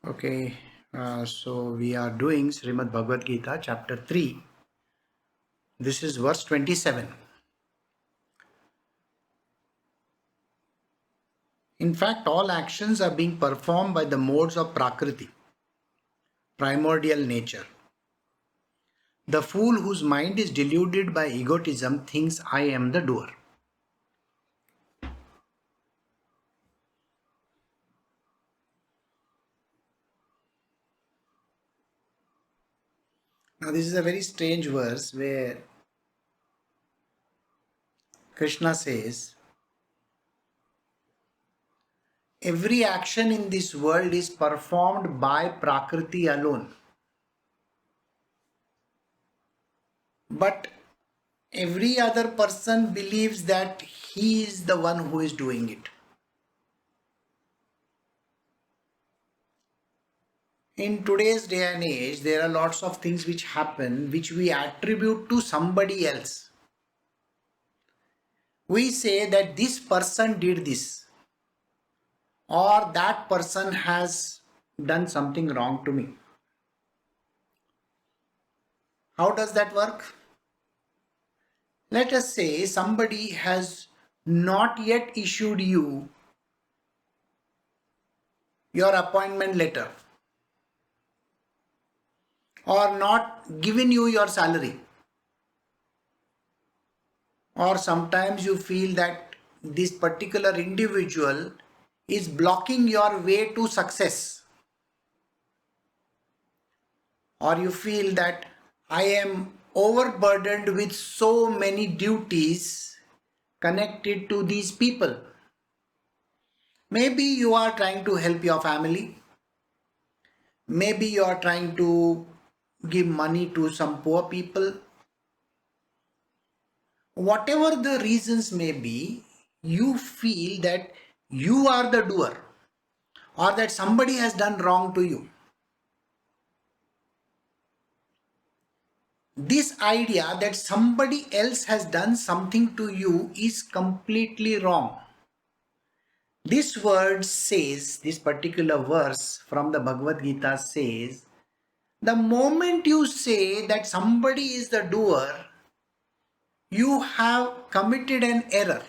Okay, so we are doing Srimad Bhagavad Gita, chapter 3. This is verse 27. In fact, all actions are being performed by the modes of Prakriti, primordial nature. The fool whose mind is deluded by egotism thinks I am the doer. Now, this is a very strange verse where Krishna says, every action in this world is performed by Prakriti alone. But every other person believes that he is the one who is doing it. In today's day and age, there are lots of things which happen which we attribute to somebody else. We say that this person did this, or that person has done something wrong to me. How does that work? Let us say somebody has not yet issued you your appointment letter or not given you your salary, or sometimes you feel that this particular individual is blocking your way to success, or you feel that I am overburdened with so many duties connected to these people. Maybe you are trying to help your family. Maybe you are trying to give money to some poor people. Whatever the reasons may be, you feel that you are the doer or that somebody has done wrong to you. This idea that somebody else has done something to you is completely wrong. This word says, this particular verse from the Bhagavad Gita says, the moment you say that somebody is the doer, you have committed an error.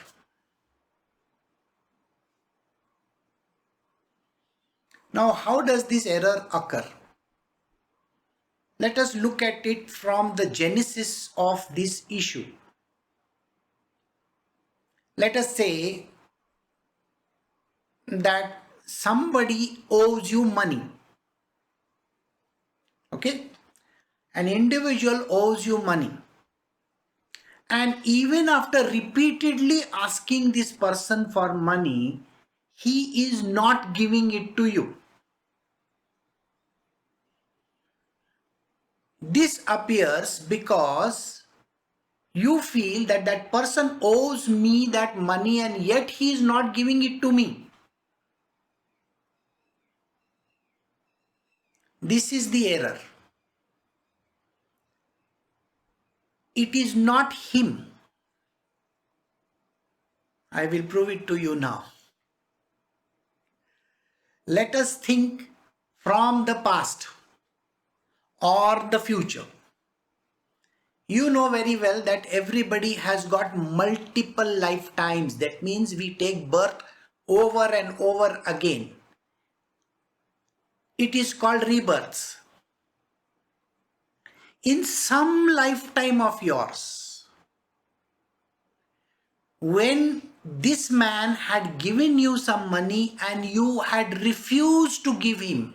Now, how does this error occur? Let us look at it from the genesis of this issue. Let us say that somebody owes you money. Okay? An individual owes you money. And even after repeatedly asking this person for money, he is not giving it to you. This appears because you feel that that person owes me that money and yet he is not giving it to me. This is the error. It is not him. I will prove it to you now. Let us think from the past or the future. You know very well that everybody has got multiple lifetimes. That means we take birth over and over again. It is called rebirths. In some lifetime of yours, when this man had given you some money and you had refused to give him,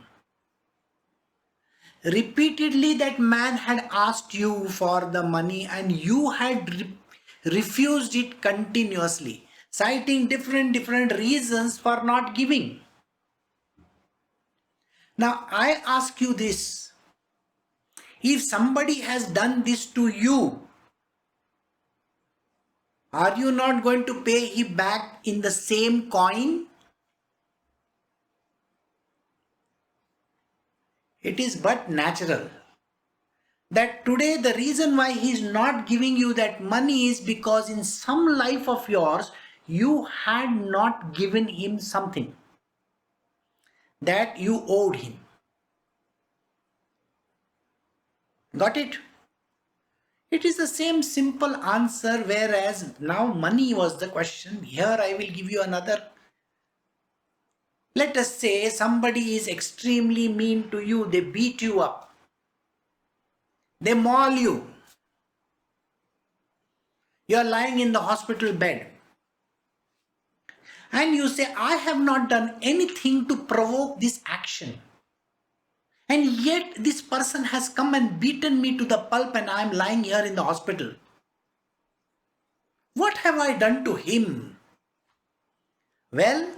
repeatedly that man had asked you for the money and you had refused it continuously, citing different reasons for not giving. Now I ask you this, if somebody has done this to you, are you not going to pay him back in the same coin? It is but natural that today the reason why he is not giving you that money is because in some life of yours you had not given him something that you owed him. Got it? It is the same simple answer, whereas now money was the question. Here I will give you another. Let us say somebody is extremely mean to you, they beat you up, they maul you. You are lying in the hospital bed and you say, I have not done anything to provoke this action. And yet this person has come and beaten me to the pulp and I am lying here in the hospital. What have I done to him? Well,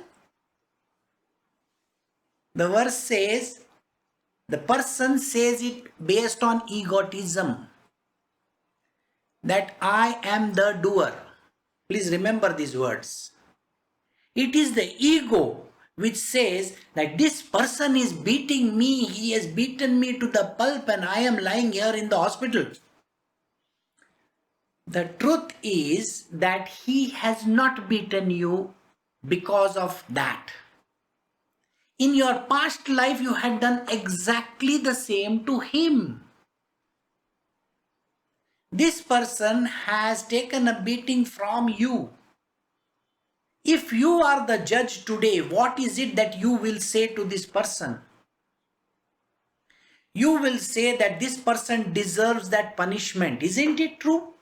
the verse says, the person says it based on egotism, that I am the doer. Please remember these words. It is the ego which says that this person is beating me, he has beaten me to the pulp and I am lying here in the hospital. The truth is that he has not beaten you because of that. In your past life, you had done exactly the same to him. This person has taken a beating from you. If you are the judge today, what is it that you will say to this person? You will say that this person deserves that punishment. Isn't it true?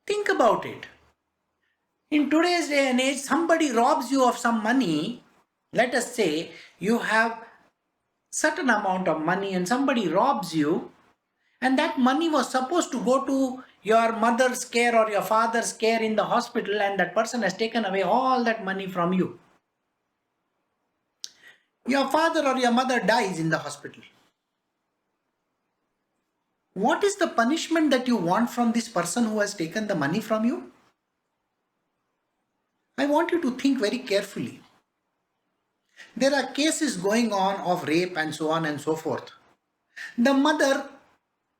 Think about it. In today's day and age, somebody robs you of some money. Let us say you have certain amount of money and somebody robs you, and that money was supposed to go to your mother's care or your father's care in the hospital, and that person has taken away all that money from you. Your father or your mother dies in the hospital. What is the punishment that you want from this person who has taken the money from you? I want you to think very carefully. There are cases going on of rape and so on and so forth. The mother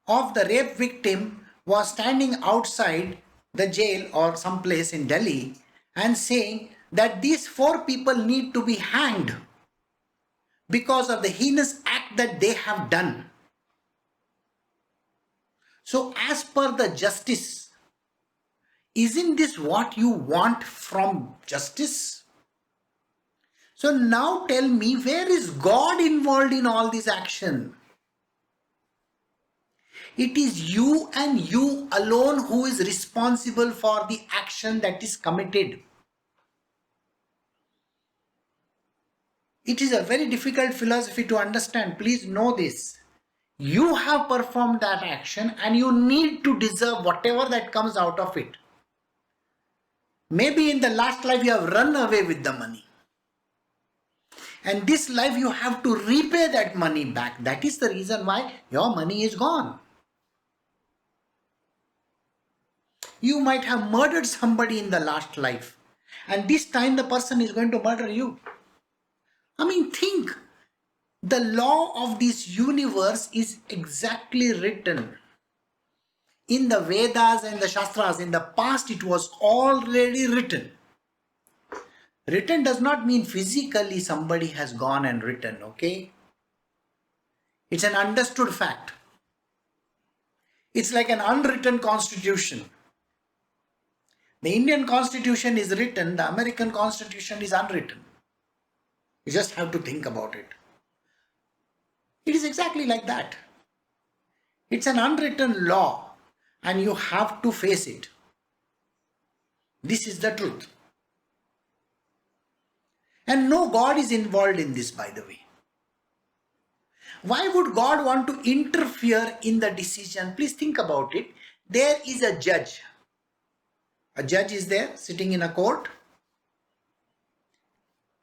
of the rape victim was standing outside the jail or some place in Delhi and saying that these 4 people need to be hanged because of the heinous act that they have done. So as per the justice, isn't this what you want from justice? So now tell me, where is God involved in all this action? It is you and you alone who is responsible for the action that is committed. It is a very difficult philosophy to understand. Please know this. You have performed that action and you need to deserve whatever that comes out of it. Maybe in the last life you have run away with the money. And this life you have to repay that money back. That is the reason why your money is gone. You might have murdered somebody in the last life, and this time the person is going to murder you. I mean, think. The law of this universe is exactly written. In the Vedas and the Shastras, in the past it was already written. Written does not mean physically somebody has gone and written, okay? It's an understood fact. It's like an unwritten constitution. The Indian constitution is written, the American constitution is unwritten. You just have to think about it. It is exactly like that. It's an unwritten law and you have to face it. This is the truth. And no God is involved in this, by the way. Why would God want to interfere in the decision? Please think about it. There is a judge. A judge is there sitting in a court.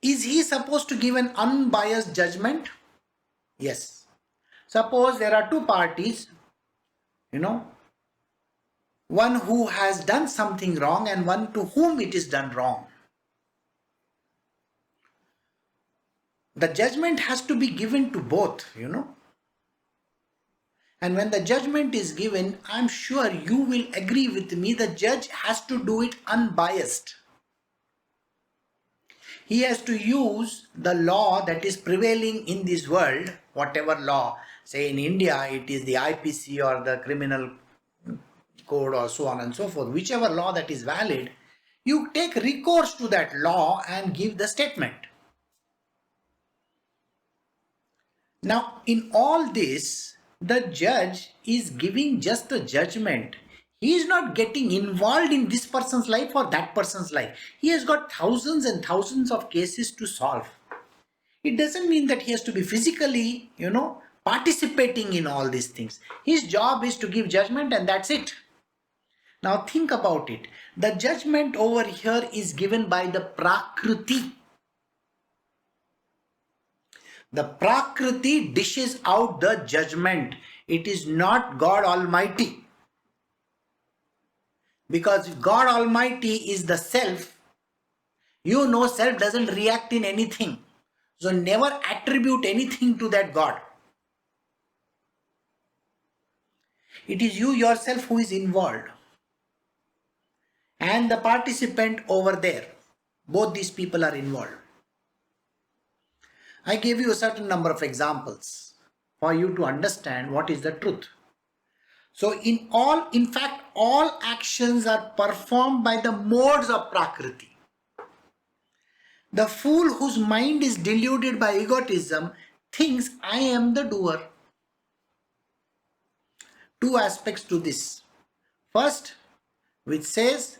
Is he supposed to give an unbiased judgment? Yes. Suppose there are 2 parties, one who has done something wrong and one to whom it is done wrong. The judgment has to be given to both, And when the judgment is given, I'm sure you will agree with me, the judge has to do it unbiased. He has to use the law that is prevailing in this world, whatever law. Say in India, it is the IPC or the criminal code or so on and so forth. Whichever law that is valid, you take recourse to that law and give the statement. Now, in all this, the judge is giving just a judgment. He is not getting involved in this person's life or that person's life. He has got thousands and thousands of cases to solve. It doesn't mean that he has to be physically, participating in all these things. His job is to give judgment and that's it. Now think about it. The judgment over here is given by the Prakriti. The Prakriti dishes out the judgment. It is not God Almighty. Because if God Almighty is the self, self doesn't react in anything. So never attribute anything to that God. It is you yourself who is involved. And the participant over there. Both these people are involved. I gave you a certain number of examples for you to understand what is the truth. So in fact, all actions are performed by the modes of Prakriti. The fool whose mind is deluded by egotism thinks I am the doer. Two aspects to this. First, which says,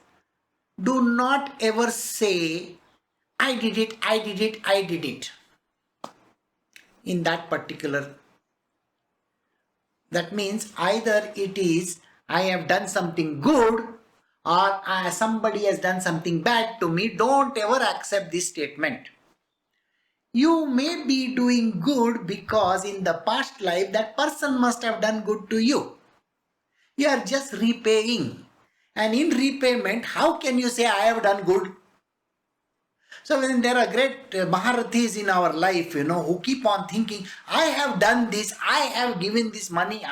do not ever say, I did it, I did it, I did it. In that particular, that means either it is, I have done something good or somebody has done something bad to me. Don't ever accept this statement. You may be doing good because in the past life that person must have done good to you. You are just repaying. And in repayment, how can you say I have done good? So when there are great Maharathis in our life, who keep on thinking, I have done this, I have given this money,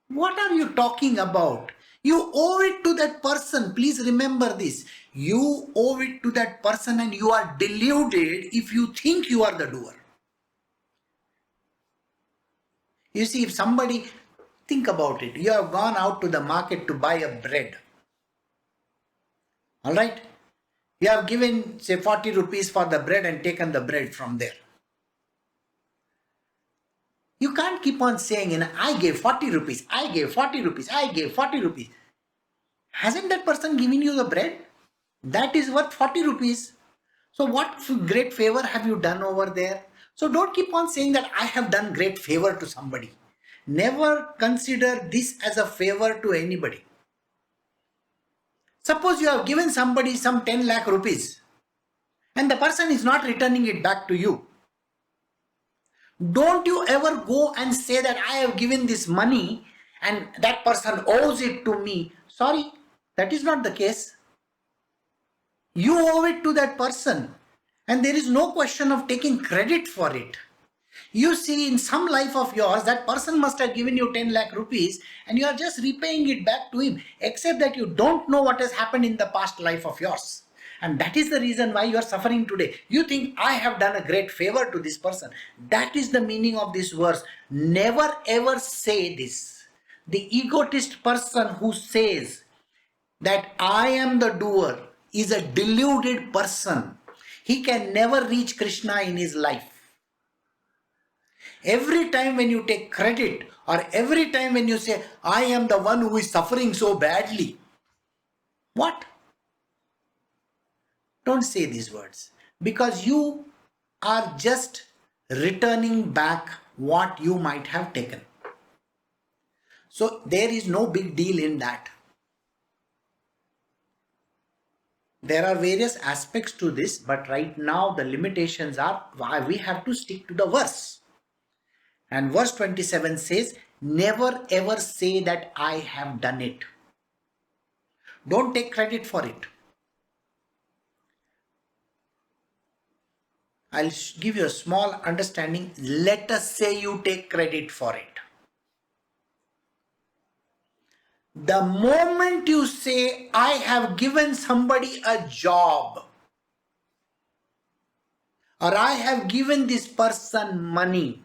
what are you talking about? You owe it to that person. Please remember this. You owe it to that person and you are deluded if you think you are the doer. You see, if somebody, think about it. You have gone out to the market to buy a bread. Alright? You have given, say, 40 rupees for the bread and taken the bread from there. You can't keep on saying, I gave 40 rupees, I gave 40 rupees, I gave 40 rupees. Hasn't that person given you the bread? That is worth 40 rupees. So what great favor have you done over there? So don't keep on saying that I have done great favor to somebody. Never consider this as a favor to anybody. Suppose you have given somebody some 10 lakh rupees and the person is not returning it back to you. Don't you ever go and say that I have given this money and that person owes it to me. Sorry, that is not the case. You owe it to that person and there is no question of taking credit for it. You see, in some life of yours, that person must have given you 10 lakh rupees and you are just repaying it back to him, except that you don't know what has happened in the past life of yours. And that is the reason why you are suffering today. You think, I have done a great favor to this person. That is the meaning of this verse. Never ever say this. The egotist person who says that I am the doer is a deluded person. He can never reach Krishna in his life. Every time when you take credit or every time when you say, I am the one who is suffering so badly. What? Don't say these words because you are just returning back what you might have taken. So there is no big deal in that. There are various aspects to this, but right now the limitations are why we have to stick to the verse. And verse 27 says, never ever say that I have done it. Don't take credit for it. I'll give you a small understanding. Let us say you take credit for it. The moment you say, I have given somebody a job, or I have given this person money.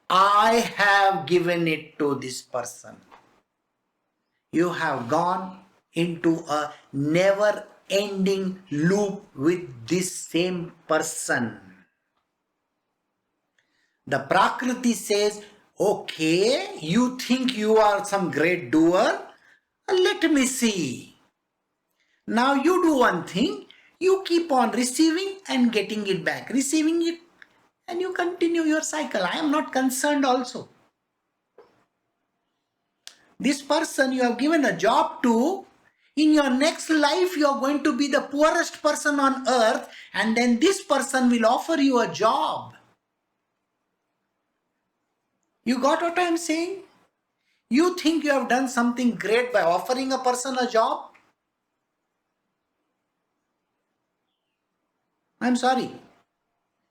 I have given it to this person. You have gone into a never ending loop with this same person. The Prakriti says, okay, you think you are some great doer? Let me see. Now you do one thing, you keep on receiving and getting it back, receiving it, and you continue your cycle. I am not concerned also. This person you have given a job to, in your next life you are going to be the poorest person on earth, and then this person will offer you a job. You got what I am saying? You think you have done something great by offering a person a job? I am sorry.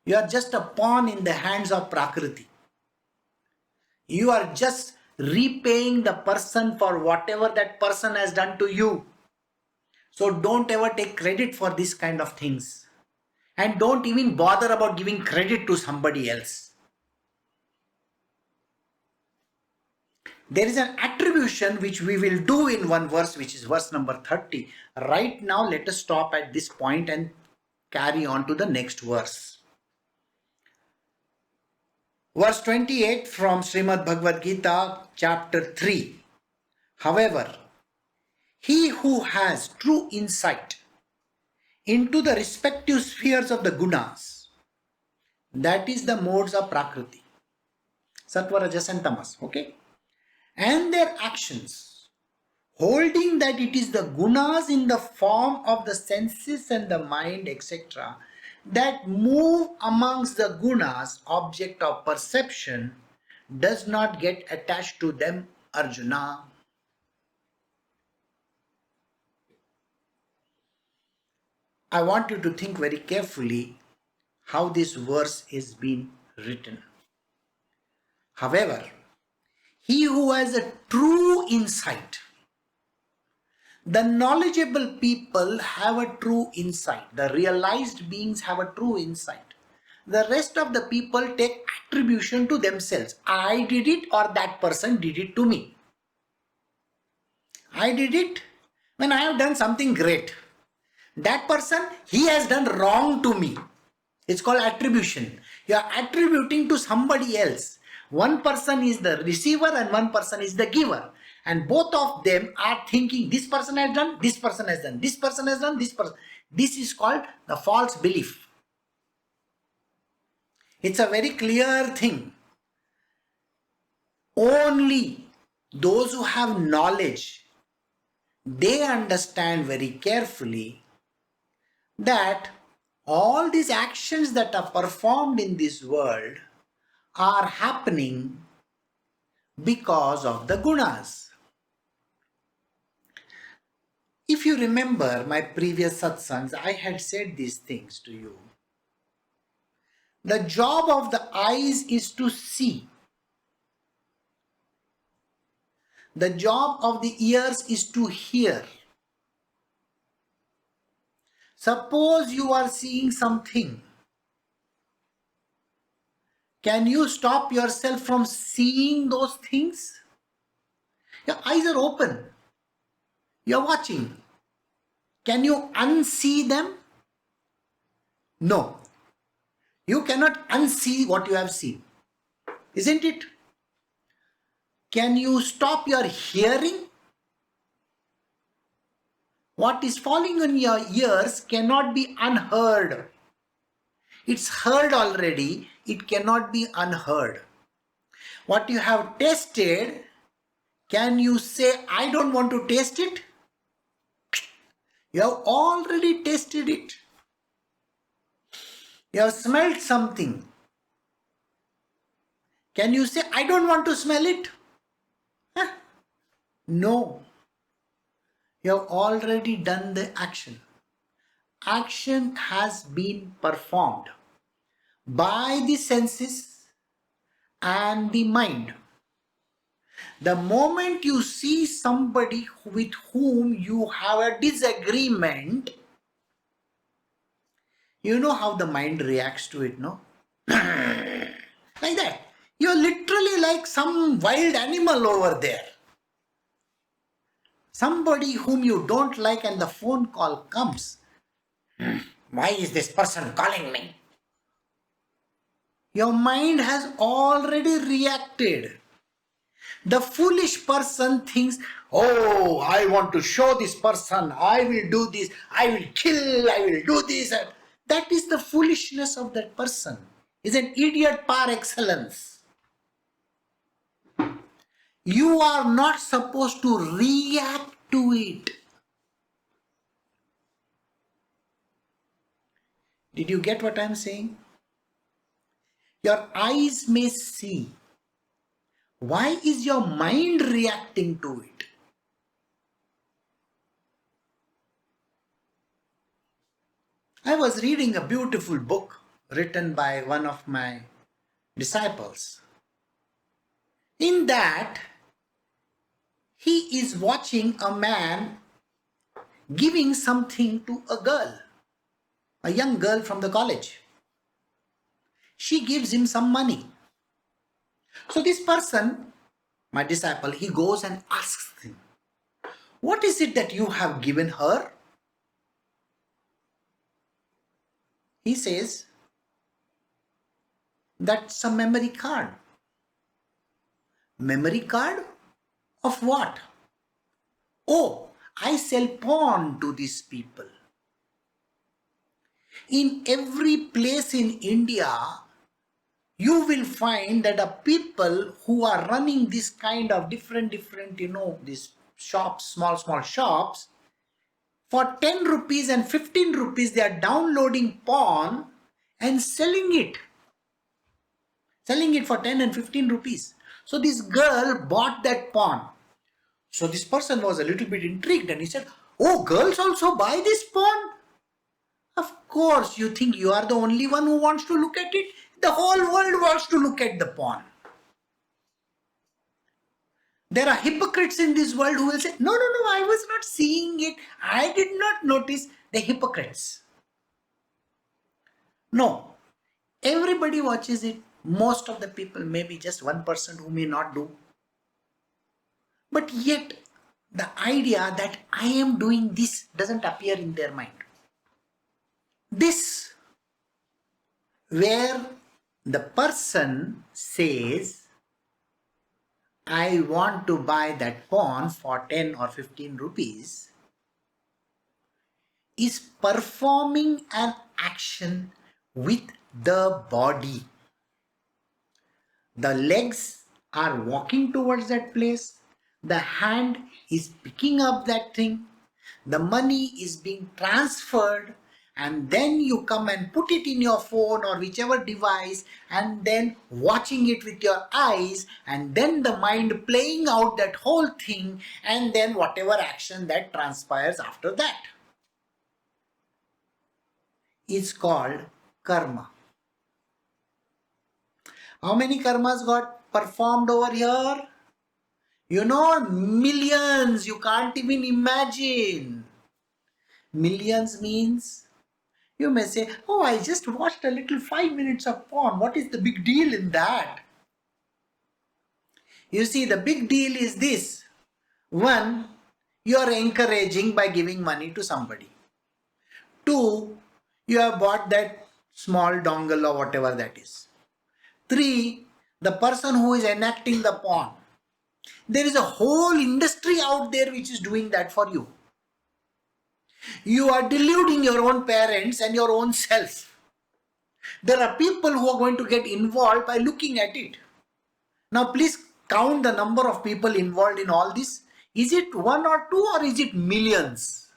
You are just a pawn in the hands of Prakriti. You are just repaying the person for whatever that person has done to you. So don't ever take credit for this kind of things. And don't even bother about giving credit to somebody else. There is an attribution which we will do in one verse, which is verse number 30. Right now, let us stop at this point and carry on to the next verse. Verse 28 from Srimad Bhagavad Gita, chapter 3. However, he who has true insight into the respective spheres of the gunas, that is the modes of Prakriti, Sattva, Rajas and Tamas, okay, and their actions, holding that it is the gunas in the form of the senses and the mind, etc., that move amongst the gunas, object of perception, does not get attached to them, Arjuna. I want you to think very carefully how this verse is being written. However, he who has a true insight, the knowledgeable people have a true insight. The realized beings have a true insight. The rest of the people take attribution to themselves. I did it, or that person did it to me. I did it when I have done something great. That person, he has done wrong to me. It's called attribution. You are attributing to somebody else. One person is the receiver and one person is the giver. And both of them are thinking, this person has done, this person has done, this person has done, this person. This is called the false belief. It's a very clear thing. Only those who have knowledge, they understand very carefully that all these actions that are performed in this world are happening because of the gunas. If you remember my previous satsangs, I had said these things to you. The job of the eyes is to see. The job of the ears is to hear. Suppose you are seeing something. Can you stop yourself from seeing those things? Your eyes are open. You are watching. Can you unsee them? No. You cannot unsee what you have seen. Isn't it? Can you stop your hearing? What is falling on your ears cannot be unheard. It's heard already. It cannot be unheard. What you have tasted, can you say, I don't want to taste it? You have already tasted it. You have smelled something. Can you say, I don't want to smell it? Huh? No. You have already done the action. Action has been performed by the senses and the mind. The moment you see somebody with whom you have a disagreement, You know how the mind reacts to it, no? Like that. You're literally like some wild animal over there. Somebody whom you don't like and the phone call comes. Why is this person calling me? Your mind has already reacted. The foolish person thinks, oh, I want to show this person, I will do this, I will kill, I will do this. That is the foolishness of that person. Is an idiot par excellence. You are not supposed to react to it. Did you get what I am saying? Your eyes may see. Why is your mind reacting to it? I was reading a beautiful book written by one of my disciples. In that, he is watching a man giving something to a girl, a young girl from the college. She gives him some money. So this person, my disciple, he goes and asks him, what is it that you have given her? He says, that's a memory card. Memory card? Of what? Oh, I sell porn to these people. In every place in India, you will find that the people who are running this kind of different, these shops, small shops, for 10 rupees and 15 rupees, they are downloading porn and selling it. Selling it for 10 and 15 rupees. So this girl bought that porn. So this person was a little bit intrigued and he said, oh, girls also buy this porn? Of course, you think you are the only one who wants to look at it? The whole world wants to look at the porn. There are hypocrites in this world who will say, no, I was not seeing it. I did not notice. The hypocrites. No, everybody watches it. Most of the people, maybe just 1% who may not do. But yet, the idea that I am doing this doesn't appear in their mind. This, where the person says, I want to buy that porn for 10 or 15 rupees, is performing an action with the body. The legs are walking towards that place. The hand is picking up that thing. The money is being transferred. And then you come and put it in your phone or whichever device and then watching it with your eyes and then the mind playing out that whole thing and then whatever action that transpires after that is called karma. How many karmas got performed over here? You know, millions. You can't even imagine. Millions means, you may say, oh, I just watched a little 5 minutes of porn. What is the big deal in that? You see, the big deal is this. One, you are encouraging by giving money to somebody. Two, you have bought that small dongle or whatever that is. Three, the person who is enacting the porn. There is a whole industry out there which is doing that for you. You are deluding your own parents and your own self. There are people who are going to get involved by looking at it. Now please count the number of people involved in all this. Is it one or two or is it millions?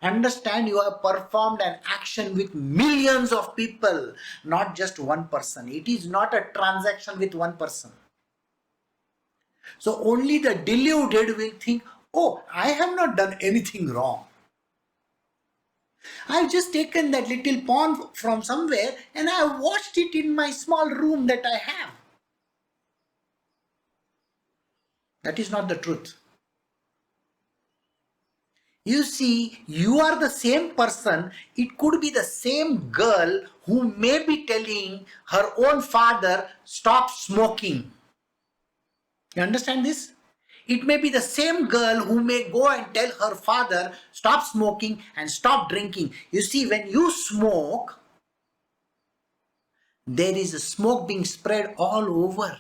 Understand, you have performed an action with millions of people, not just one person. It is not a transaction with one person. So only the deluded will think, oh, I have not done anything wrong. I've just taken that little porn from somewhere and I have watched it in my small room that I have. That is not the truth. You see, you are the same person. It could be the same girl who may be telling her own father, stop smoking. You understand this? It may be the same girl who may go and tell her father, stop smoking and stop drinking. You see, when you smoke, there is a smoke being spread all over.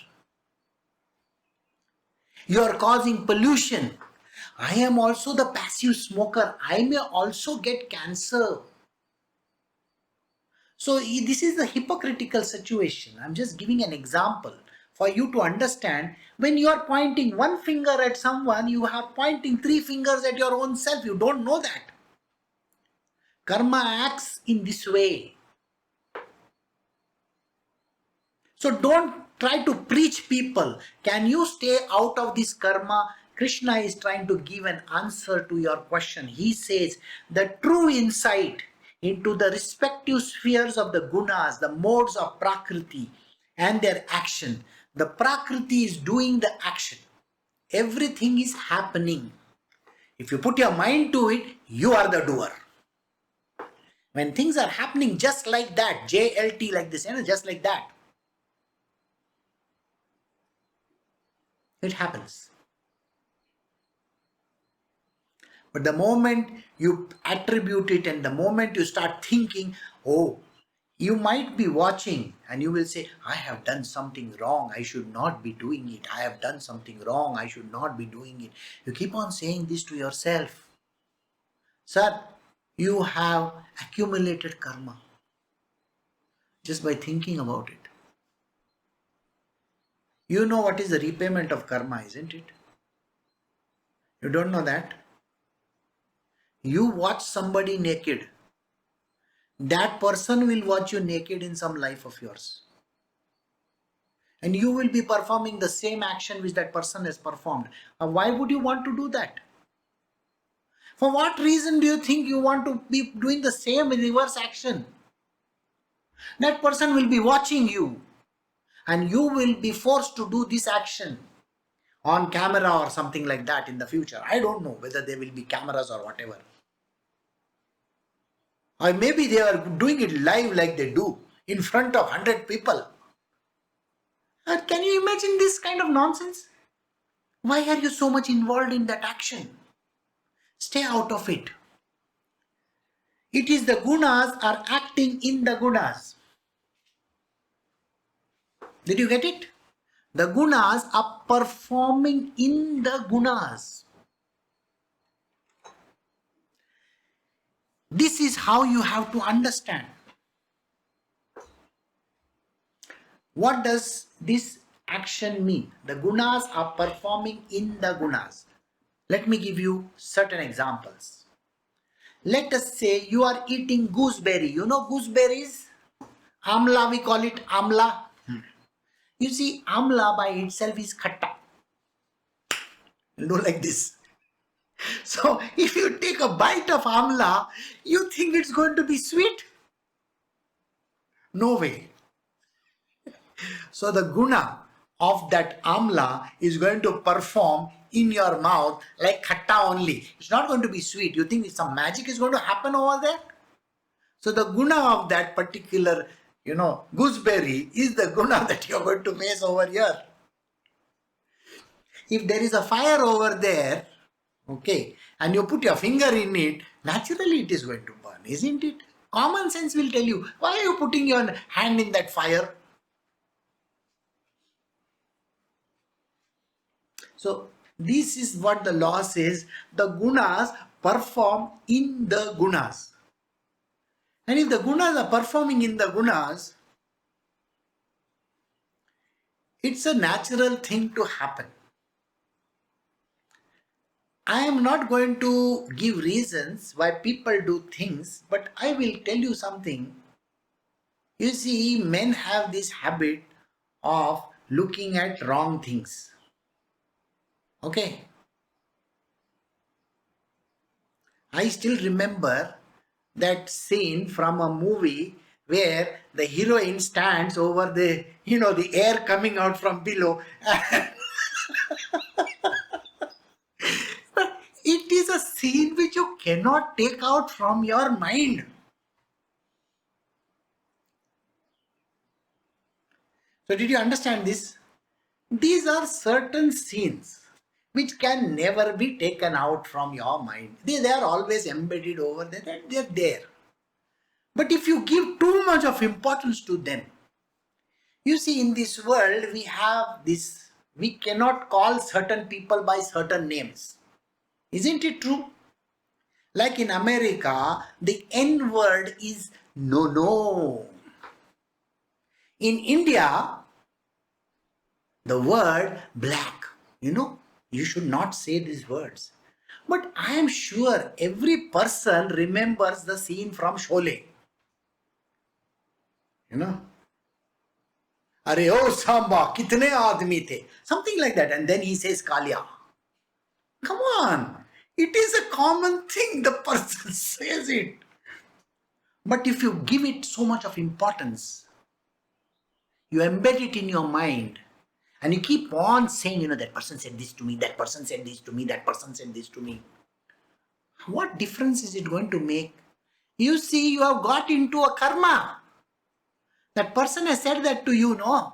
You are causing pollution. I am also the passive smoker. I may also get cancer. So this is a hypocritical situation. I'm just giving an example for you to understand. When you are pointing one finger at someone, you are pointing three fingers at your own self. You don't know that. Karma acts in this way. So don't try to preach people. Can you stay out of this karma? Krishna is trying to give an answer to your question. He says the true insight into the respective spheres of the gunas, the modes of Prakriti and their action. The Prakriti is doing the action. Everything is happening. If you put your mind to it, you are the doer. When things are happening just like that, JLT like this, just like that, it happens. But the moment you attribute it and the moment you start thinking, oh, you might be watching and you will say, I have done something wrong. I should not be doing it. I have done something wrong. I should not be doing it. You keep on saying this to yourself. Sir, you have accumulated karma just by thinking about it. You know what is the repayment of karma, isn't it? You don't know that? You watch somebody naked. That person will watch you naked in some life of yours. And you will be performing the same action which that person has performed. Why would you want to do that? For what reason do you think you want to be doing the same reverse action? That person will be watching you and you will be forced to do this action on camera or something like that in the future. I don't know whether there will be cameras or whatever. Or maybe they are doing it live like they do in front of 100 people. Can you imagine this kind of nonsense? Why are you so much involved in that action? Stay out of it. It is the gunas are acting in the gunas. Did you get it? The gunas are performing in the gunas. This is how you have to understand. What does this action mean? The gunas are performing in the gunas. Let me give you certain examples. Let us say you are eating gooseberry. You know gooseberries? Amla, we call it amla. You see, amla by itself is khatta. You do like this. So if you take a bite of amla, you think it's going to be sweet? No way. So the guna of that amla is going to perform in your mouth like khatta only. It's not going to be sweet. You think some magic is going to happen over there? So the guna of that particular, gooseberry is the guna that you're going to face over here. If there is a fire over there, okay, and you put your finger in it, naturally it is going to burn, isn't it? Common sense will tell you, why are you putting your hand in that fire? So this is what the law says. The gunas perform in the gunas. And if the gunas are performing in the gunas, it's a natural thing to happen. I am not going to give reasons why people do things, but I will tell you something. You see, men have this habit of looking at wrong things. Okay. I still remember that scene from a movie where the heroine stands over the air coming out from below. It is a scene which you cannot take out from your mind. So did you understand this? These are certain scenes which can never be taken out from your mind. They are always embedded over there and they are there. But if you give too much of importance to them, you see, in this world we have this, we cannot call certain people by certain names. Isn't it true? Like in America, the N word is no. In India, the word black, you should not say these words. But I am sure every person remembers the scene from Sholay. Are oh Samba, kitne aadmi the? Something like that. And then he says Kalia. Come on. It is a common thing. The person says it. But if you give it so much of importance, you embed it in your mind, and you keep on saying, that person said this to me, that person said this to me, that person said this to me. What difference is it going to make? You see, you have got into a karma. That person has said that to you, no?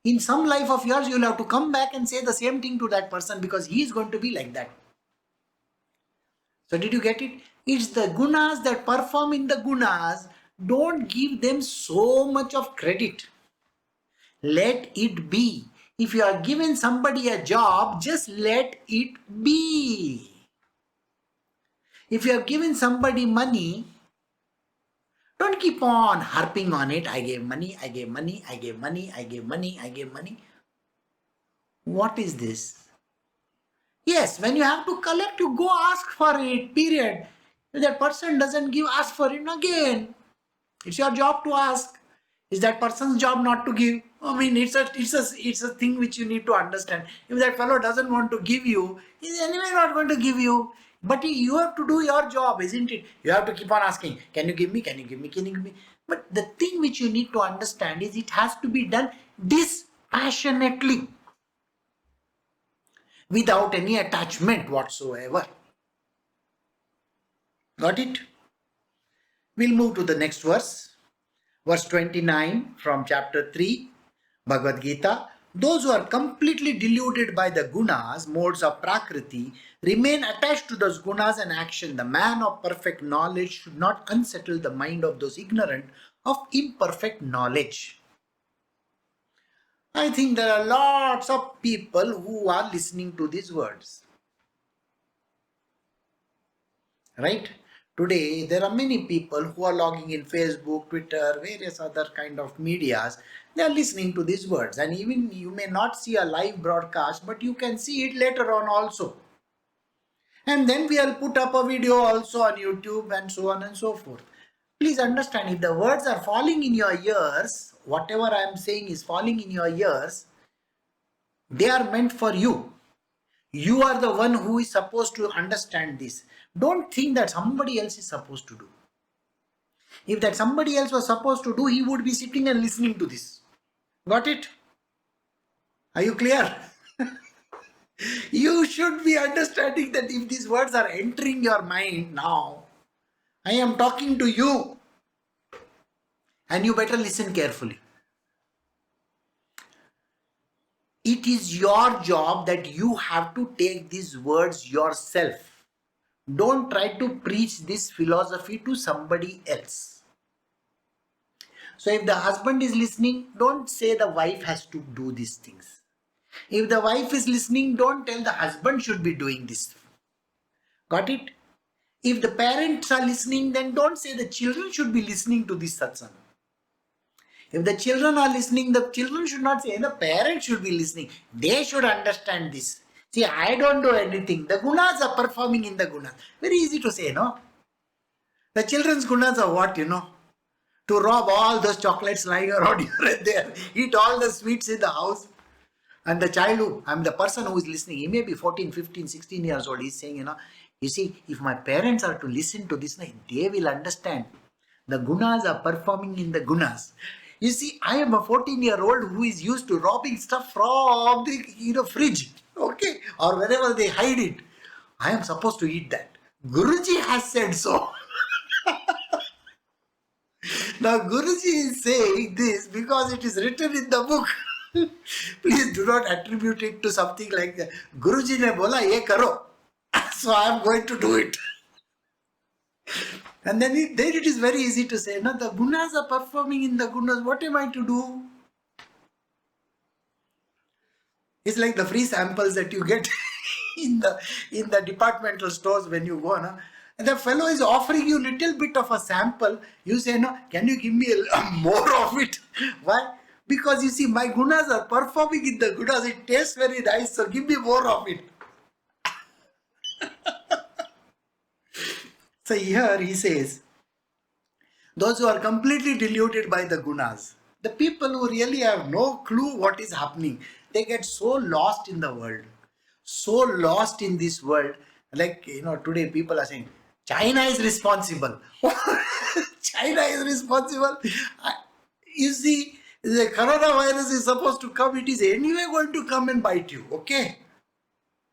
In some life of yours, you'll have to come back and say the same thing to that person because he is going to be like that. So did you get it? It's the gunas that perform in the gunas. Don't give them so much of credit. Let it be. If you are giving somebody a job, just let it be. If you have given somebody money, don't keep on harping on it. I gave money, I gave money, I gave money, I gave money, I gave money. What is this? Yes, when you have to collect, you go ask for it, period. If that person doesn't give, ask for it again. It's your job to ask. Is that person's job not to give? I mean, it's a thing which you need to understand. If that fellow doesn't want to give you, he's anyway not going to give you. But you have to do your job, isn't it? You have to keep on asking, can you give me, can you give me, can you give me? But the thing which you need to understand is it has to be done dispassionately, without any attachment whatsoever. Got it? We'll move to the next verse. Verse 29 from chapter 3, Bhagavad Gita. Those who are completely deluded by the gunas, modes of Prakriti, remain attached to those gunas and action. The man of perfect knowledge should not unsettle the mind of those ignorant of imperfect knowledge. I think there are lots of people who are listening to these words. Right? Today, there are many people who are logging in Facebook, Twitter, various other kind of medias. They are listening to these words. And even you may not see a live broadcast, but you can see it later on also. And then we'll put up a video also on YouTube and so on and so forth. Please understand, if the words are falling in your ears, whatever I am saying is falling in your ears, they are meant for you. You are the one who is supposed to understand this. Don't think that somebody else is supposed to do. If that somebody else was supposed to do, he would be sitting and listening to this. Got it? Are you clear? You should be understanding that if these words are entering your mind now, I am talking to you. And you better listen carefully. It is your job that you have to take these words yourself. Don't try to preach this philosophy to somebody else. So if the husband is listening, don't say the wife has to do these things. If the wife is listening, don't tell the husband should be doing this. Got it? If the parents are listening, then don't say the children should be listening to this satsang. If the children are listening, the children should not say, the parents should be listening. They should understand this. See, I don't do anything. The gunas are performing in the gunas. Very easy to say, no? The children's gunas are what, To rob all those chocolates lying around here and there. Eat all the sweets in the house. And the child the person who is listening, he may be 14, 15, 16 years old. He's saying, you see, if my parents are to listen to this, they will understand. The gunas are performing in the gunas. You see, I am a 14-year-old who is used to robbing stuff from the fridge, okay, or wherever they hide it. I am supposed to eat that. Guruji has said so. Now Guruji is saying this because it is written in the book. Please do not attribute it to something like that. Guruji ne bola ye karo. So I am going to do it. And then it is very easy to say, no, the gunas are performing in the gunas. What am I to do? It's like the free samples that you get in the departmental stores when you go. No? And the fellow is offering you little bit of a sample. You say, no, can you give me more of it? Why? Because you see, my gunas are performing in the gunas. It tastes very nice, so give me more of it. So here he says, those who are completely deluded by the gunas, the people who really have no clue what is happening, they get so lost in the world, so lost in this world. Like, today people are saying, China is responsible. China is responsible. You see, the coronavirus is supposed to come. It is anyway going to come and bite you. Okay?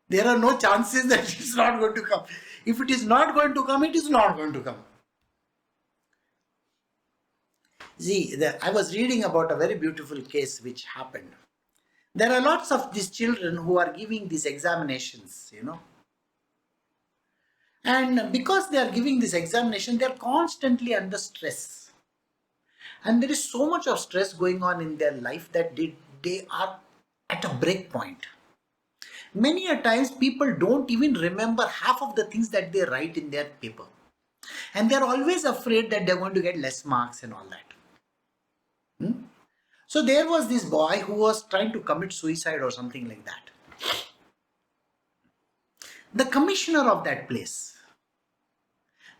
There are no chances that it's not going to come. If it is not going to come, it is not going to come. See, I was reading about a very beautiful case which happened. There are lots of these children who are giving these examinations, And because they are giving this examination, they are constantly under stress. And there is so much of stress going on in their life that they are at a break point. Many a times people don't even remember half of the things that they write in their paper. And they're always afraid that they're going to get less marks and all that. So there was this boy who was trying to commit suicide or something like that. The commissioner of that place,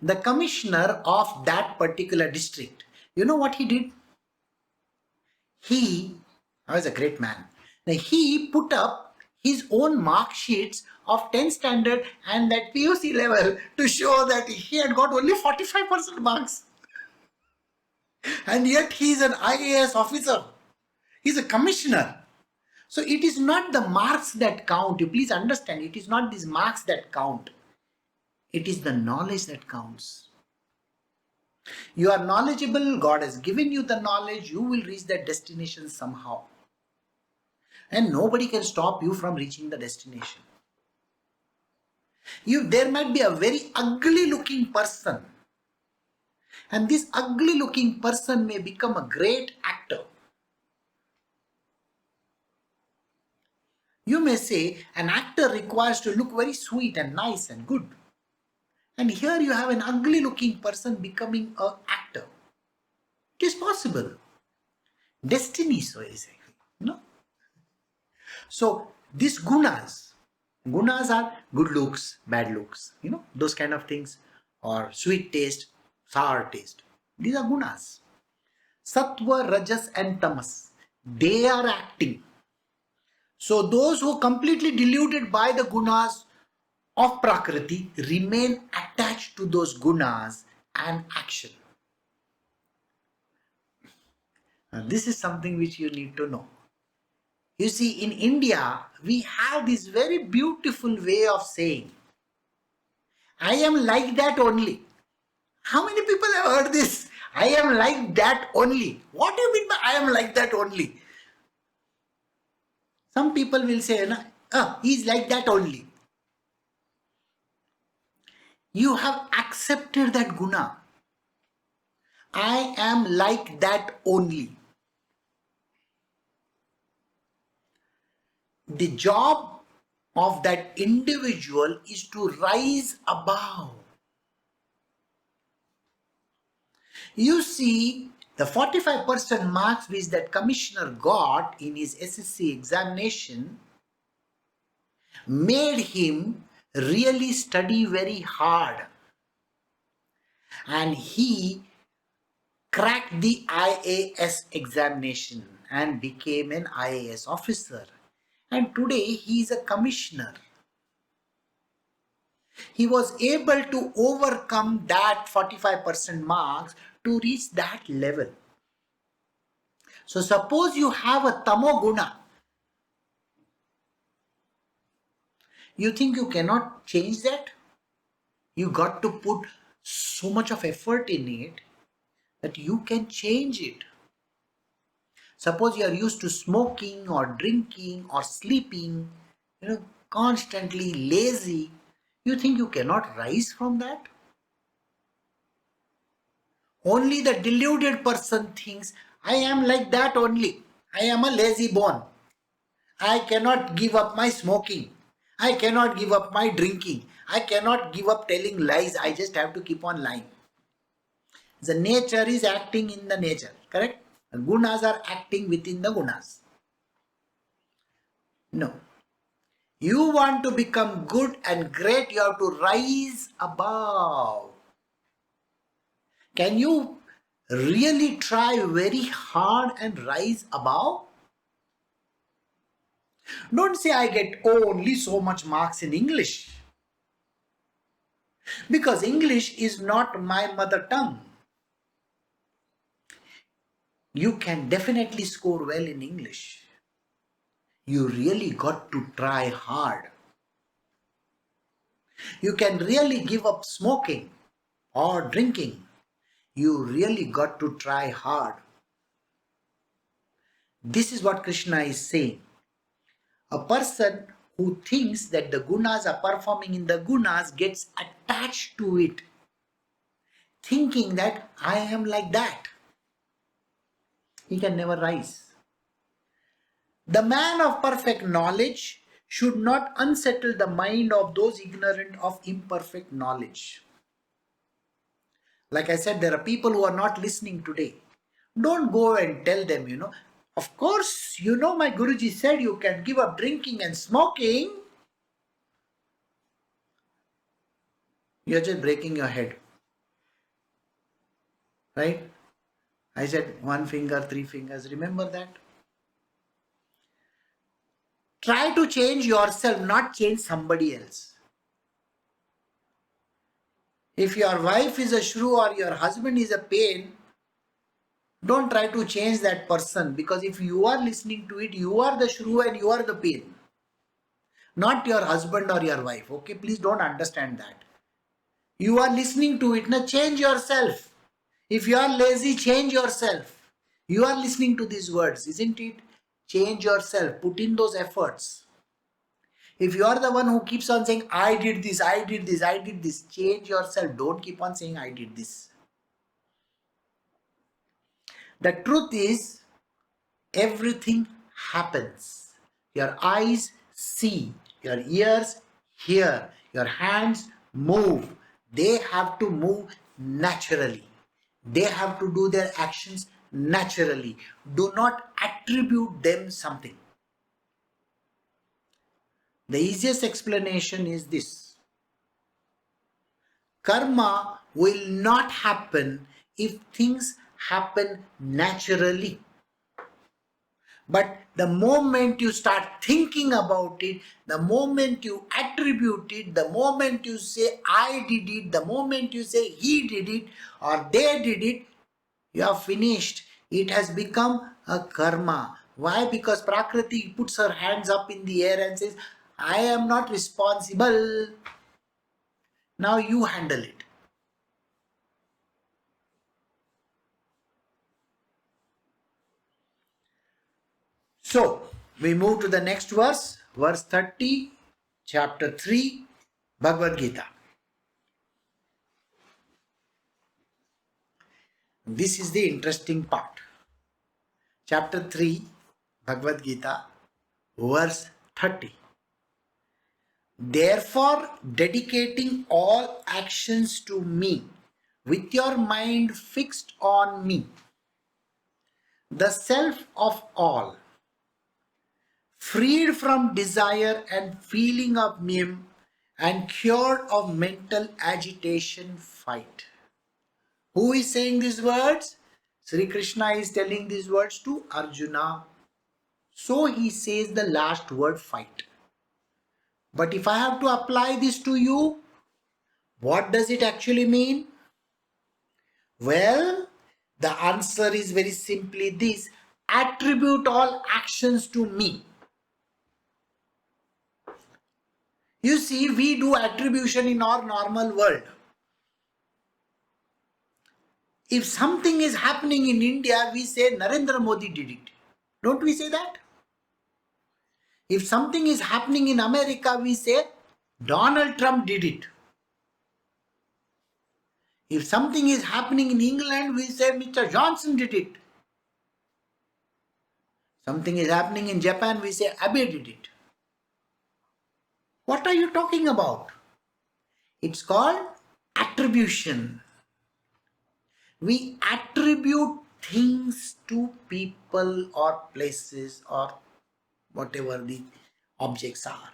the commissioner of that particular district, you know what he did? He was a great man. Now, he put up his own mark sheets of 10th standard and that PUC level to show that he had got only 45% marks. And yet he is an IAS officer. He is a commissioner. So it is not the marks that count. You please understand, it is not these marks that count. It is the knowledge that counts. You are knowledgeable. God has given you the knowledge. You will reach that destination somehow. And nobody can stop you from reaching the destination. There might be a very ugly looking person. And this ugly looking person may become a great actor. You may say an actor requires to look very sweet and nice and good. And here you have an ugly looking person becoming an actor. It is possible. Destiny, so is it. So these gunas are good looks, bad looks, those kind of things, or sweet taste, sour taste. These are gunas. Sattva, Rajas and Tamas, they are acting. So those who are completely deluded by the gunas of Prakriti remain attached to those gunas and action. Now, this is something which you need to know. You see, in India, we have this very beautiful way of saying, I am like that only. How many people have heard this? I am like that only. What do you mean by I am like that only? Some people will say, he is like that only. You have accepted that guna. I am like that only. The job of that individual is to rise above. You see, the 45% marks which that commissioner got in his SSC examination made him really study very hard. And he cracked the IAS examination and became an IAS officer. And today he is a commissioner. He was able to overcome that 45% marks to reach that level. So suppose you have a tamo guna. You think you cannot change that? You got to put so much of effort in it that you can change it. Suppose you are used to smoking or drinking or sleeping, constantly lazy. You think you cannot rise from that? Only the deluded person thinks, I am like that only. I am a lazy bone. I cannot give up my smoking. I cannot give up my drinking. I cannot give up telling lies. I just have to keep on lying. The nature is acting in the nature, correct? The gunas are acting within the gunas. No. You want to become good and great, you have to rise above. Can you really try very hard and rise above? Don't say I get only so much marks in English. Because English is not my mother tongue. You can definitely score well in English. You really got to try hard. You can really give up smoking or drinking. You really got to try hard. This is what Krishna is saying. A person who thinks that the gunas are performing in the gunas gets attached to it, thinking that I am like that. He can never rise. The man of perfect knowledge should not unsettle the mind of those ignorant of imperfect knowledge. Like I said, there are people who are not listening today. Don't go and tell them, of course, my Guruji said you can give up drinking and smoking. You're just breaking your head. Right? I said 1 finger, 3 fingers. Remember that? Try to change yourself, not change somebody else. If your wife is a shrew or your husband is a pain, don't try to change that person, because if you are listening to it, you are the shrew and you are the pain. Not your husband or your wife. Okay, please don't understand that. You are listening to it. Now change yourself. If you are lazy, change yourself. You are listening to these words, isn't it? Change yourself. Put in those efforts. If you are the one who keeps on saying, I did this, I did this, I did this, change yourself. Don't keep on saying, I did this. The truth is, everything happens. Your eyes see, your ears hear, your hands move. They have to move naturally. They have to do their actions naturally. Do not attribute them something. The easiest explanation is this. Karma will not happen if things happen naturally. But the moment you start thinking about it, the moment you attribute it, the moment you say I did it, the moment you say he did it or they did it, you are finished. It has become a karma. Why? Because Prakriti puts her hands up in the air and says, I am not responsible. Now you handle it. So, we move to the next verse, verse 30, chapter 3, Bhagavad Gita. This is the interesting part. Chapter 3, Bhagavad Gita, verse 30. Therefore, dedicating all actions to me, with your mind fixed on me, the self of all, freed from desire and feeling of meme, and cured of mental agitation, fight. Who is saying these words? Sri Krishna is telling these words to Arjuna. So he says the last word, fight. But if I have to apply this to you, what does it actually mean? Well, the answer is very simply this: attribute all actions to me. You see, we do attribution in our normal world. If something is happening in India, we say Narendra Modi did it. Don't we say that? If something is happening in America, we say Donald Trump did it. If something is happening in England, we say Mr. Johnson did it. Something is happening in Japan, we say Abe did it. What are you talking about? It's called attribution. We attribute things to people or places or whatever the objects are.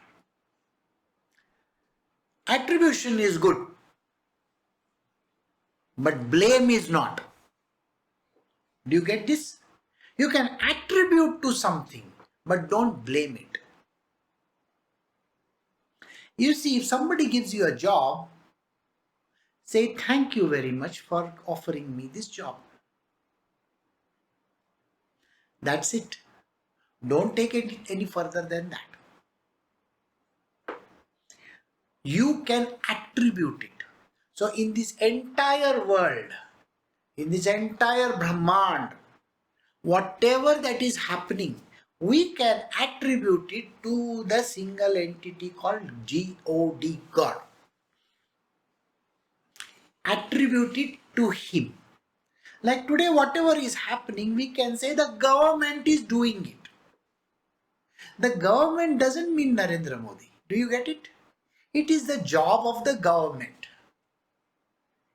Attribution is good, but blame is not. Do you get this? You can attribute to something, but don't blame it. You see, if somebody gives you a job, say thank you very much for offering me this job. That's it. Don't take it any further than that. You can attribute it. So in this entire world, in this entire Brahmand, whatever that is happening, we can attribute it to the single entity called God, God. Attribute it to Him. Like today, whatever is happening, we can say the government is doing it. The government doesn't mean Narendra Modi. Do you get it? It is the job of the government.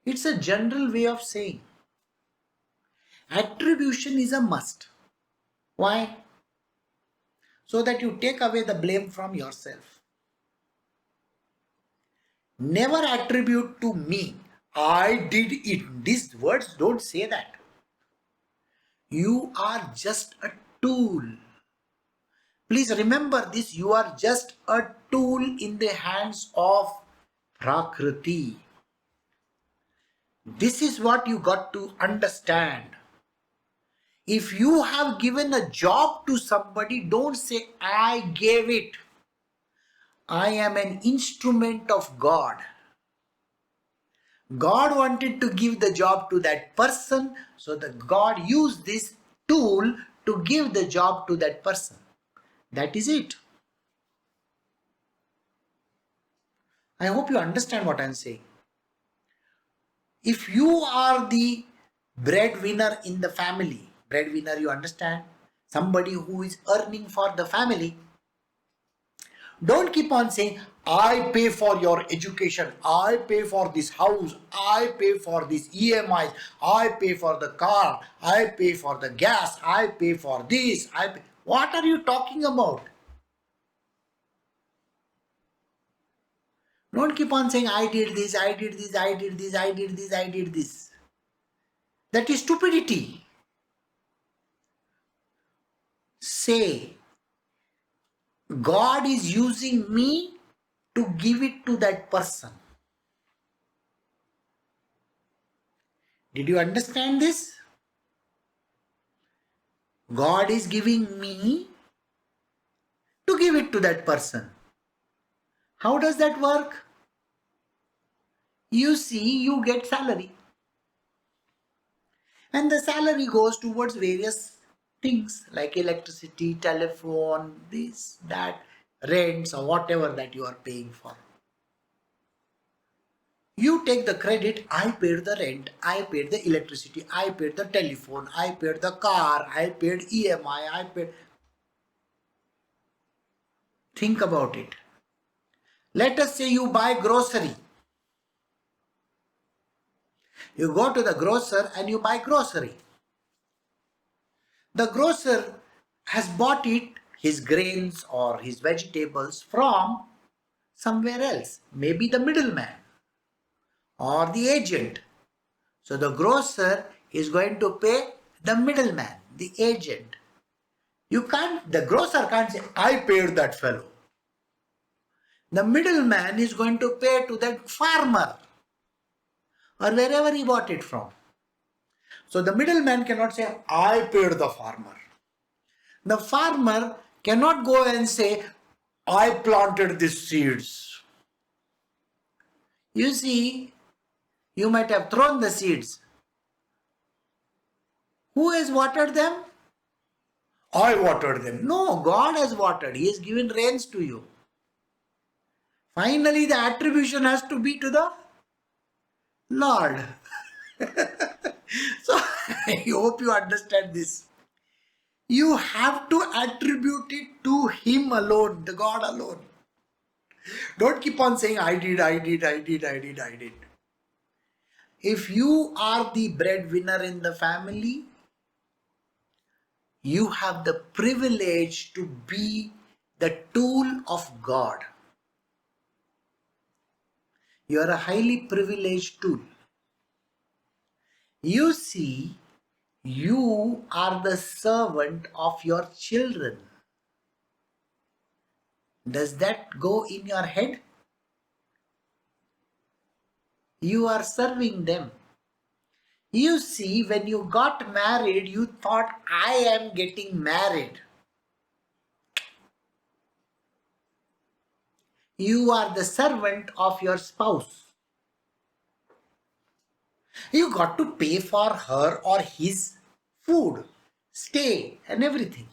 It's a general way of saying. Attribution is a must. Why? So that you take away the blame from yourself. Never attribute to me, I did it. These words don't say that. You are just a tool. Please remember this, you are just a tool in the hands of Prakriti. This is what you got to understand. If you have given a job to somebody, don't say, I gave it. I am an instrument of God. God wanted to give the job to that person, so that God used this tool to give the job to that person. That is it. I hope you understand what I am saying. If you are the breadwinner in the family, breadwinner, you understand? Somebody who is earning for the family. Don't keep on saying, I pay for your education, I pay for this house, I pay for this EMI, I pay for the car, I pay for the gas, I pay for this, I pay. What are you talking about? Don't keep on saying, I did this, I did this, I did this, I did this, I did this. That is stupidity. Say, God is using me to give it to that person. Did you understand this? God is giving me to give it to that person. How does that work? You see, you get salary. And the salary goes towards various things like electricity, telephone, this, that, rents or whatever that you are paying for. You take the credit, I paid the rent, I paid the electricity, I paid the telephone, I paid the car, I paid EMI, I paid. Think about it. Let us say you buy grocery. You go to the grocer and you buy grocery. The grocer has bought it, his grains or his vegetables, from somewhere else, maybe the middleman or the agent. So the grocer is going to pay the middleman, the agent. The grocer can't say, I paid that fellow. The middleman is going to pay to that farmer or wherever he bought it from. So the middleman cannot say, I paid the farmer. The farmer cannot go and say, I planted these seeds. You see, you might have thrown the seeds. Who has watered them? I watered them. No, God has watered. He has given rains to you. Finally, the attribution has to be to the Lord. So, I hope you understand this. You have to attribute it to Him alone, the God alone. Don't keep on saying, I did. If you are the breadwinner in the family, you have the privilege to be the tool of God. You are a highly privileged tool. You see, you are the servant of your children. Does that go in your head? You are serving them. You see, when you got married, you thought, I am getting married. You are the servant of your spouse. You got to pay for her or his food, stay, and everything.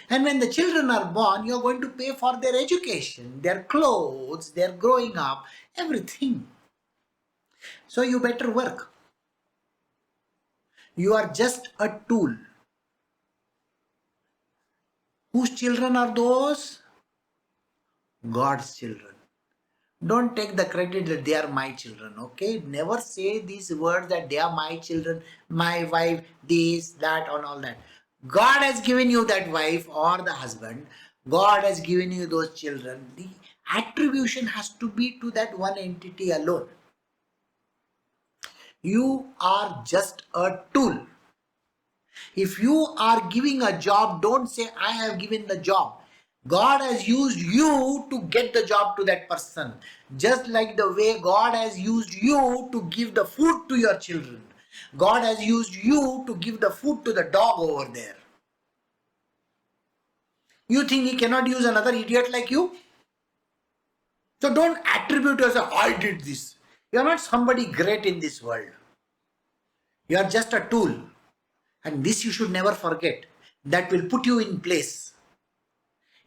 And when the children are born, you are going to pay for their education, their clothes, their growing up, everything. So you better work. You are just a tool. Whose children are those? God's children. Don't take the credit that they are my children, okay? Never say these words that they are my children, my wife, this, that, and all that. God has given you that wife or the husband. God has given you those children. The attribution has to be to that one entity alone. You are just a tool. If you are giving a job, don't say, I have given the job. God has used you to get the job to that person. Just like the way God has used you to give the food to your children. God has used you to give the food to the dog over there. You think He cannot use another idiot like you? So don't attribute yourself, I did this. You are not somebody great in this world. You are just a tool. And this you should never forget. That will put you in place.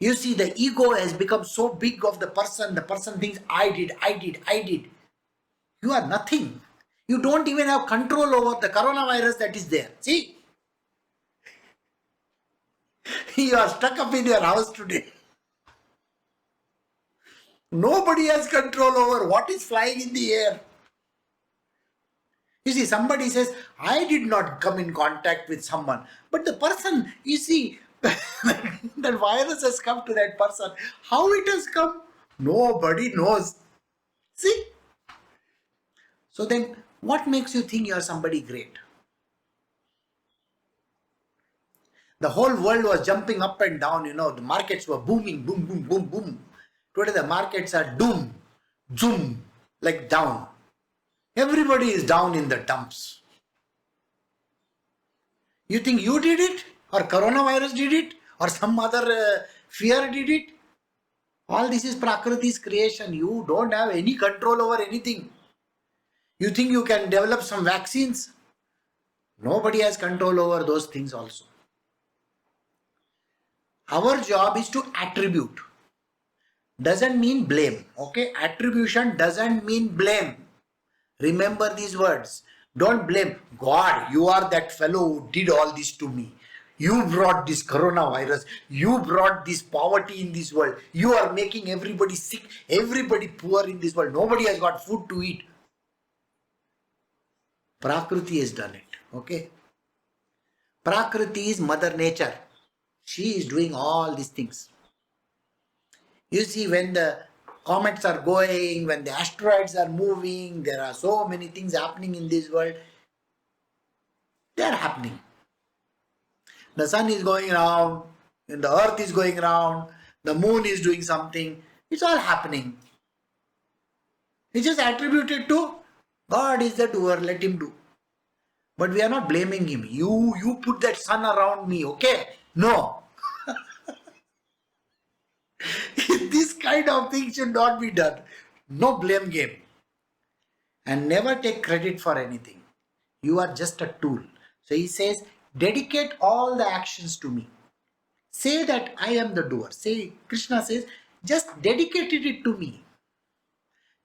You see, the ego has become so big of the person. The person thinks, I did. You are nothing. You don't even have control over the coronavirus that is there. See? You are stuck up in your house today. Nobody has control over what is flying in the air. You see, somebody says, I did not come in contact with someone. But the person, you see, that virus has come to that person. How it has come? Nobody knows. See? So then, what makes you think you are somebody great? The whole world was jumping up and down, the markets were booming, boom, boom, boom, boom. Today the markets are doom, zoom, like down. Everybody is down in the dumps. You think you did it? Or coronavirus did it? Or some other fear did it? All this is Prakriti's creation. You don't have any control over anything. You think you can develop some vaccines? Nobody has control over those things also. Our job is to attribute. Doesn't mean blame. Okay? Attribution doesn't mean blame. Remember these words. Don't blame God. You are that fellow who did all this to me. You brought this coronavirus. You brought this poverty in this world. You are making everybody sick, everybody poor in this world. Nobody has got food to eat. Prakriti has done it. Okay? Prakriti is Mother Nature. She is doing all these things. You see, when the comets are going, when the asteroids are moving, there are so many things happening in this world. They are happening. The sun is going around, and the earth is going around, the moon is doing something. It's all happening. It's just attributed to God is the doer, let Him do. But we are not blaming Him. You put that sun around me, okay? No. This kind of thing should not be done. No blame game. And never take credit for anything. You are just a tool. So he says, dedicate all the actions to me. Say that I am the doer. Say, Krishna says, just dedicated it to me.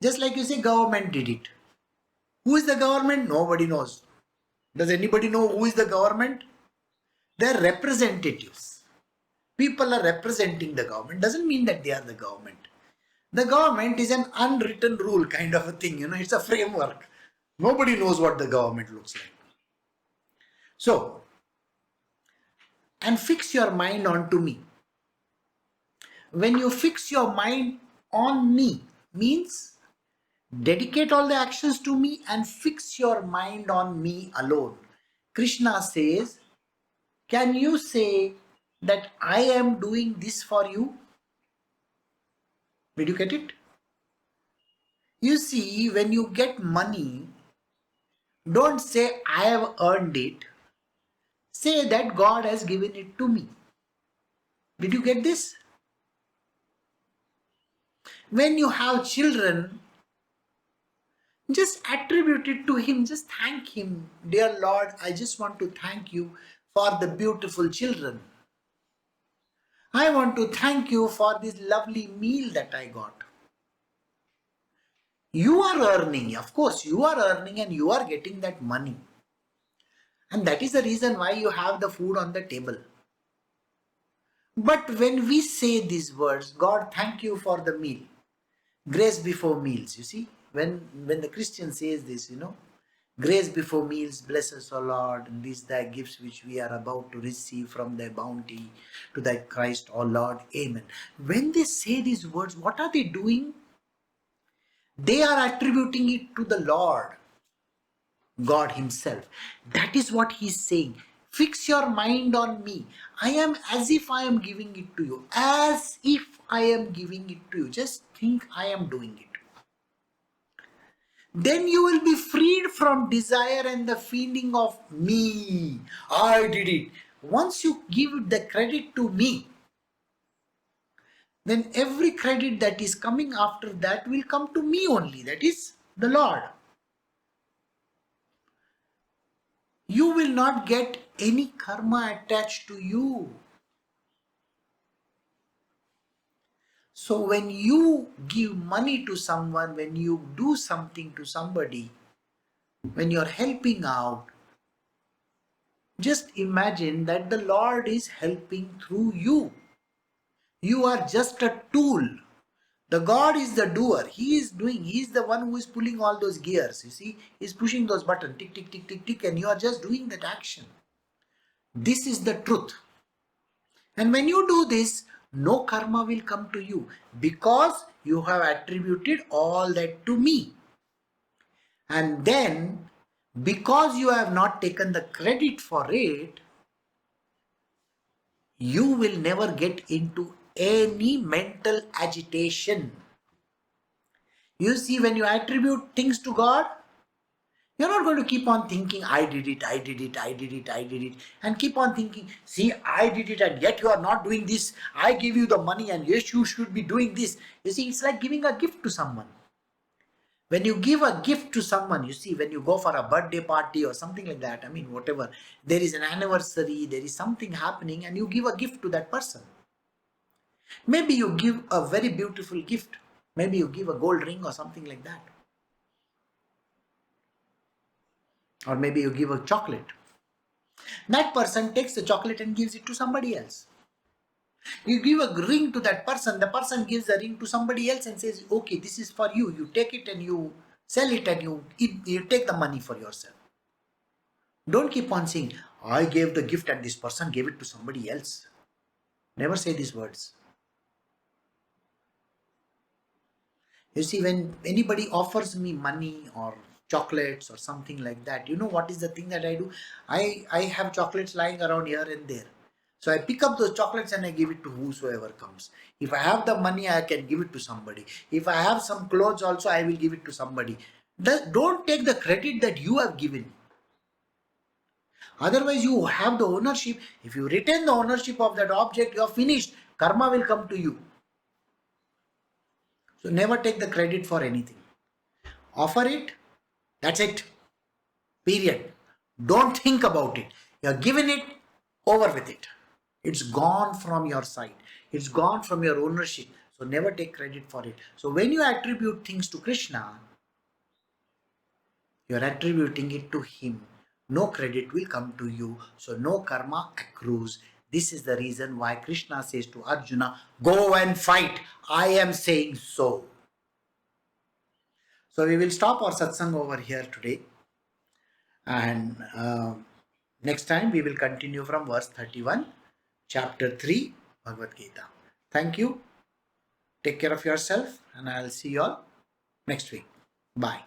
Just like you say, government did it. Who is the government? Nobody knows. Does anybody know who is the government? They are representatives. People are representing the government. Doesn't mean that they are the government. The government is an unwritten rule kind of a thing. It's a framework. Nobody knows what the government looks like. So, and fix your mind onto me. When you fix your mind on me, means dedicate all the actions to me and fix your mind on me alone. Krishna says, can you say that I am doing this for you? Did you get it? You see, when you get money, don't say I have earned it. Say that God has given it to me. Did you get this? When you have children, just attribute it to Him. Just thank Him. Dear Lord, I just want to thank you for the beautiful children. I want to thank you for this lovely meal that I got. You are earning, of course, you are earning and you are getting that money. And that is the reason why you have the food on the table. But when we say these words, God, thank you for the meal. Grace before meals, you see. When the Christian says this, grace before meals, bless us, O Lord, and these thy gifts which we are about to receive from thy bounty to thy Christ, O Lord, amen. When they say these words, what are they doing? They are attributing it to the Lord, God Himself. That is what He's saying. Fix your mind on me. I am as if I am giving it to you. As if I am giving it to you. Just think I am doing it. Then you will be freed from desire and the feeling of me. I did it. Once you give the credit to me, then every credit that is coming after that will come to me only. That is the Lord. You will not get any karma attached to you. So when you give money to someone, when you do something to somebody, when you're helping out, just imagine that the Lord is helping through you. You are just a tool. The God is the doer. He is doing, He is the one who is pulling all those gears. You see, He's pushing those buttons, tick, tick, tick, tick, tick, and you are just doing that action. This is the truth. And when you do this, no karma will come to you because you have attributed all that to me. And then, because you have not taken the credit for it, you will never get into any mental agitation. You see, when you attribute things to God, you're not going to keep on thinking, I did it, I did it, I did it, I did it, and keep on thinking, see, I did it and yet you are not doing this. I give you the money and yes, you should be doing this. You see, it's like giving a gift to someone. When you give a gift to someone, you see, when you go for a birthday party or something like that, I mean, whatever, there is an anniversary, there is something happening and you give a gift to that person. Maybe you give a very beautiful gift. Maybe you give a gold ring or something like that. Or maybe you give a chocolate. That person takes the chocolate and gives it to somebody else. You give a ring to that person, the person gives the ring to somebody else and says, okay, this is for you. You take it and you sell it and you take the money for yourself. Don't keep on saying, I gave the gift and this person gave it to somebody else. Never say these words. You see, when anybody offers me money or chocolates or something like that, you know what is the thing that I do? I have chocolates lying around here and there. So I pick up those chocolates and I give it to whosoever comes. If I have the money, I can give it to somebody. If I have some clothes also, I will give it to somebody. Don't take the credit that you have given. Otherwise, you have the ownership. If you retain the ownership of that object, you are finished. Karma will come to you. So never take the credit for anything. Offer it, that's it. Period. Don't think about it. You're given it, over with it. It's gone from your side. It's gone from your ownership. So never take credit for it. So when you attribute things to Krishna, you're attributing it to him. No credit will come to you. So no karma accrues. This is the reason why Krishna says to Arjuna, go and fight. I am saying so. So we will stop our satsang over here today. And next time we will continue from verse 31, chapter 3, Bhagavad Gita. Thank you. Take care of yourself, and I'll see you all next week. Bye.